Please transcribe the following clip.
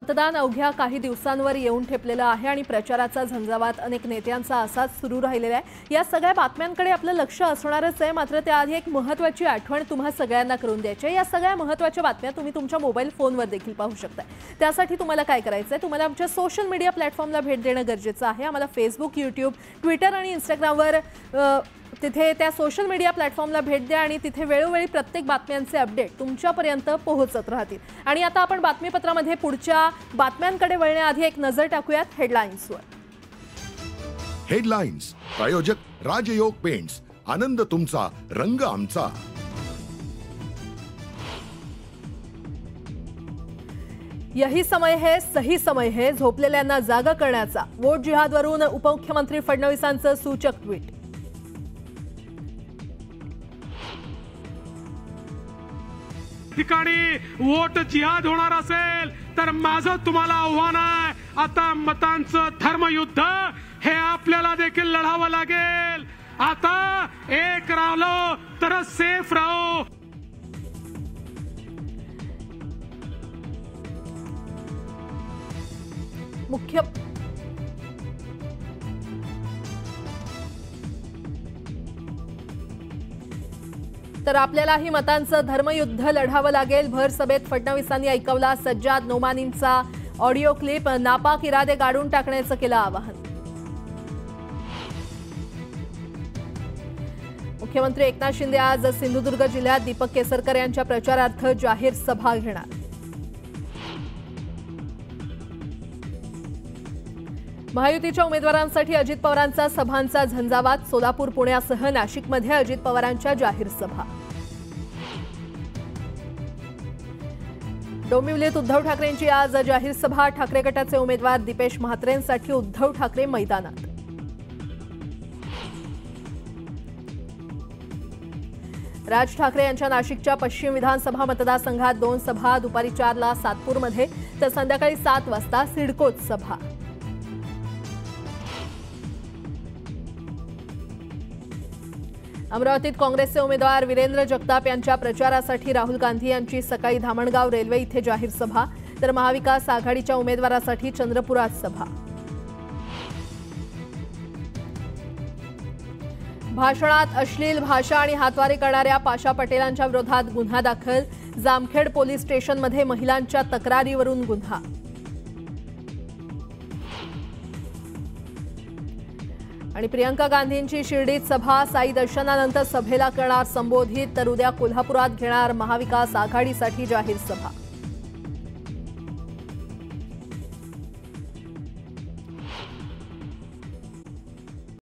मतदान अवघ्या काही दिवसांवर येऊन ठेपलेलं आहे आणि प्रचाराचा झंझावात अनेक नेत्यांचा असाच सुरू राहिलेला आहे। या सगळ्या बातम्यांकडे आपलं लक्ष असणारच आहे, मात्र त्याआधी एक महत्त्वाची आठवण तुम्हा सगळ्यांना करून द्यायची आहे। या सगळ्या महत्त्वाच्या बातम्या तुम्ही तुमच्या मोबाईल फोनवर देखील पाहू शकता। त्यासाठी तुम्हाला काय करायचं आहे, तुम्हाला आमच्या सोशल मीडिया प्लॅटफॉर्मला भेट देणं गरजेचं आहे। आम्हाला फेसबुक, यूट्यूब, ट्विटर आणि इंस्टाग्रामवर तिथे त्या सोशल मीडिया प्लॅटफॉर्मला भेट द्या आणि तिथे वेळोवेळी प्रत्येक बातम्यांचे अपडेट तुमच्यापर्यंत पोहोचत राहतील। आणि आता आपण बातमीपत्रामध्ये पुढच्या बातम्यांकडे वळण्याआधी एक नजर टाकूयात हेडलाईन्सवर। हेडलाईन्स प्रायोजक राजयोग पेंट्स, आनंद तुमचा, रंग आमचा। यही समय है, सही समय है, झोपलेल्यांना जागा करण्याचा। वोट जिहादवरून उपमुख्यमंत्री फडणवीसांचं सूचक ट्विट। ठिकाणी वोट जिहाद होणार असेल तर माझं तुम्हाला आव्हान आहे, आता मतांचं धर्मयुद्ध हे आपल्याला देखील लढावं लागेल। आता एक राहिलो तर सेफ राहू। तर आपल्यालाही मतांचं धर्मयुद्ध लढावं लागेल। भर सभेत फडणवीसांनी ऐकवला सज्जाद नोमानींचा ऑडिओ क्लिप। नापाक इरादे गाडून टाकण्याचं केलं आवाहन। मुख्यमंत्री एकनाथ शिंदे आज सिंधुदुर्ग जिल्ह्यात दीपक केसरकर यांच्या प्रचारार्थ जाहीर सभा घेणार। महायुतीच्या उमेदवारांसाठी अजित पवारांचा सभांचा झंझावात। सोलापूर, पुण्यासह नाशिकमध्ये अजित पवारांच्या जाहीर सभा। डोंबिवलीत उद्धव ठाकरेंची आज जाहीर सभा। ठाकरे गटाचे उमेदवार दीपेश म्हात्रेंसाठी उद्धव ठाकरे मैदानात। राज ठाकरे यांच्या नाशिकच्या पश्चिम विधानसभा मतदारसंघात 2 सभा। दुपारी 4ला सातपूरमध्ये तर संध्याकाळी 7 वाजता सिडकोत सभा। अमरावतीत काँग्रेसचे उमेदवार वीरेंद्र जगताप यांच्या प्रचारासाठी राहुल गांधी यांची सकाळी धामणगाव रेल्वे इथे जाहीर सभा, तर महाविकास आघाडीच्या उमेदवारासाठी चंद्रपुरात सभा। भाषणात अश्लील भाषा आणि हातवारे करणाऱ्या पाशा पटेलांच्या विरोधात गुन्हा दाखल। जामखेड पोलीस स्टेशनमध्ये महिलांच्या तक्रारीवरून गुन्हा। आणि प्रियंका गांधींची शिर्डीत सभा। साई दर्शनानंतर सभेला करणार संबोधित, तर उद्या कोल्हापुरात घेणार महाविकास आघाडीसाठी जाहीर सभा।